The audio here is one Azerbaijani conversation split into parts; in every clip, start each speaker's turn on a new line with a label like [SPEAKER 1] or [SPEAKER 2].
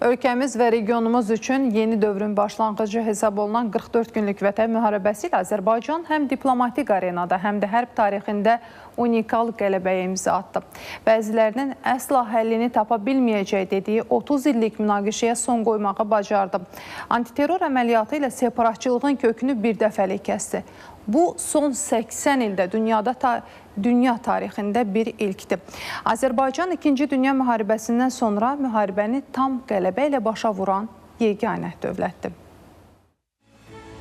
[SPEAKER 1] Ölkəmiz və regionumuz üçün yeni dövrün başlanğıcı hesab olunan 44 günlük Vətən müharibəsi ilə Azərbaycan həm diplomatik arenada, həm də hərb tarixində unikal qələbəyə imza atdı. Bəzilərinin əsla həllini tapa bilməyəcək dediyi 30 illik münaqişəyə son qoymağı bacardı. Antiterror əməliyyatı ilə separatçılığın kökünü bir dəfəlik kəsdi. Bu, son 80 ildə dünya tarixində bir ilkdir. Azərbaycan 2-ci Dünya müharibəsindən sonra müharibəni tam qələbə ilə başa vuran yeganə dövlətdir.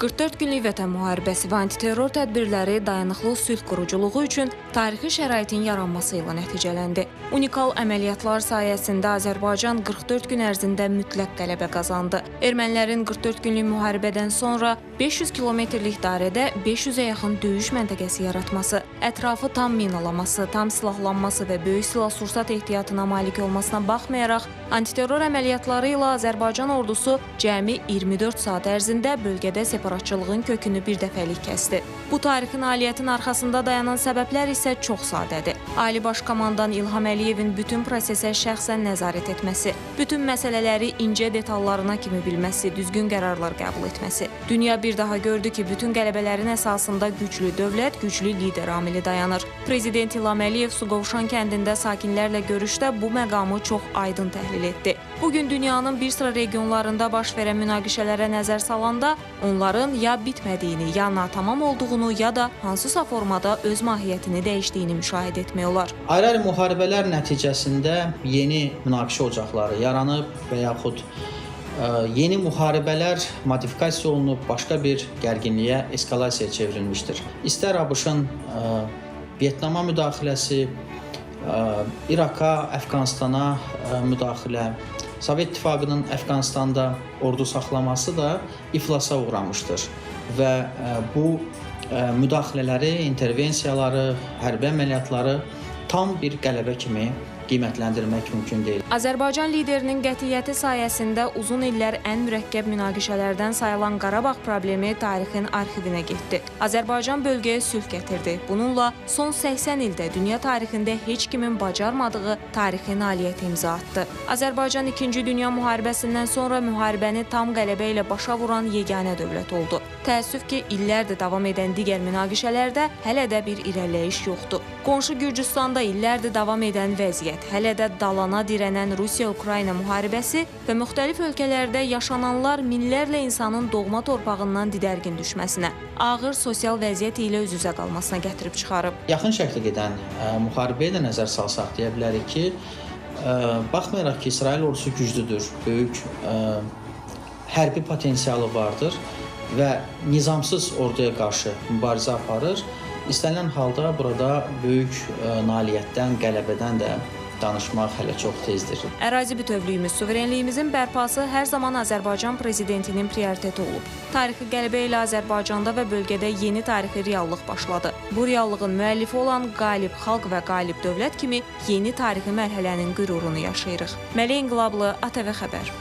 [SPEAKER 2] 44 günlük Vətən müharibəsi və antiterror tədbirləri dayanıqlı sülh quruculuğu üçün tarixi şəraitin yaranması ilə nəticələndi. Unikal əməliyyatlar sayəsində Azərbaycan 44 gün ərzində mütləq qələbə qazandı. Ermənilərin 44 günlük müharibədən sonra 500 kilometrlik dairədə 500-ə yaxın döyüş məntəqəsi yaratması, ətrafı tam minalaması, tam silahlanması və böyük silah-sursat ehtiyatına malik olmasına baxmayaraq, antiterror əməliyyatları ilə Azərbaycan ordusu cəmi 24 saat ərzində bölgədə separatçılığın kökünü bir dəfəlik kəsdi. Bu tarixi nailiyyətin arxasında dayanan səbəblər isə çox sadədir. Ali Baş Komandan İlham Əliyevin bütün prosesə şəxsən nəzarət etməsi, bütün məsələləri incə detallarına kimi bilməsi, düzgün qərarlar qəbul etməsi. Dünya bir daha gördü ki, bütün qələbələrin əsasında güclü dövlət, güclü lider amili dayanır. Prezident İlham Əliyev Suqovuşan kəndində sakinlərlə görüşdə bu məqamı çox aydın təhlil etdi. Bugün dünyanın bir sıra regionlarında baş verən münaqişələrə nəzər salanda, onların ya bitmədiyini, ya natamam olduğunu, ya da hansısa formada öz mahiyyətini dəyişdiyini müşahidə etmək olar.
[SPEAKER 3] Ayrı-ayrı müharibələr nəticəsində yeni münaqişə ocaqları yaranıb və yaxud yeni müharibələr modifikasiya olunub başqa bir gərginliyə, eskalasiyaya çevrilmişdir. İstər ABŞ-ın Vyetnama müdaxiləsi, İraka, Əfqanistana müdaxilə, Sovet İttifaqının Əfqanistanda ordu saxlaması da iflasa uğramışdır və bu müdaxilələri, intervensiyaları, hərbi əməliyyatları tam bir qələbə kimi qiymətləndirmək mümkün deyil.
[SPEAKER 2] Azərbaycan liderinin qətiyyəti sayəsində uzun illər ən mürəkkəb münaqişələrdən sayılan Qarabağ problemi tarixin arxivinə getdi. Azərbaycan bölgəyə sülh gətirdi. Bununla son 80 ildə dünya tarixində heç kimin bacarmadığı tarixi nailiyyət imza atdı. Azərbaycan 2-ci Dünya müharibəsindən sonra müharibəni tam qələbə ilə başa vuran yeganə dövlət oldu. Təəssüf ki, illərdir davam edən digər münaqişələrdə hələ də bir irəliləyiş yoxdur. Qonşu Gürcüstanda illərdir davam edən vəziyyət, hələ də dalana dirənən Rusiya-Ukrayna müharibəsi və müxtəlif ölkələrdə yaşananlar minlərlə insanın doğma torpağından didərgin düşməsinə, ağır sosial vəziyyət ilə üz-üzə qalmasına gətirib çıxarıb.
[SPEAKER 3] Yaxın şərqdə gedən müharibəyə də nəzər salsaq deyə bilərik ki, baxmayaraq ki, İsrail ordusu güclüdür, böyük hərbi potensialı vardır və nizamsız orduya qarşı mübarizə aparır. İstənilən halda burada böyük nailiyyətdən, qələbədən də danışmaq hələ çox tezdir.
[SPEAKER 2] Ərazi bütövlüyümüz, suverenliyimizin bərpası hər zaman Azərbaycan prezidentinin prioriteti olub. Tarixi qələbə ilə Azərbaycanda və bölgədə yeni tarixi reallıq başladı. Bu reallığın müəllifi olan qalib xalq və qalib dövlət kimi yeni tarixi mərhələnin qürurunu yaşayırıq. Məli İnqilablı, ATV Xəbər.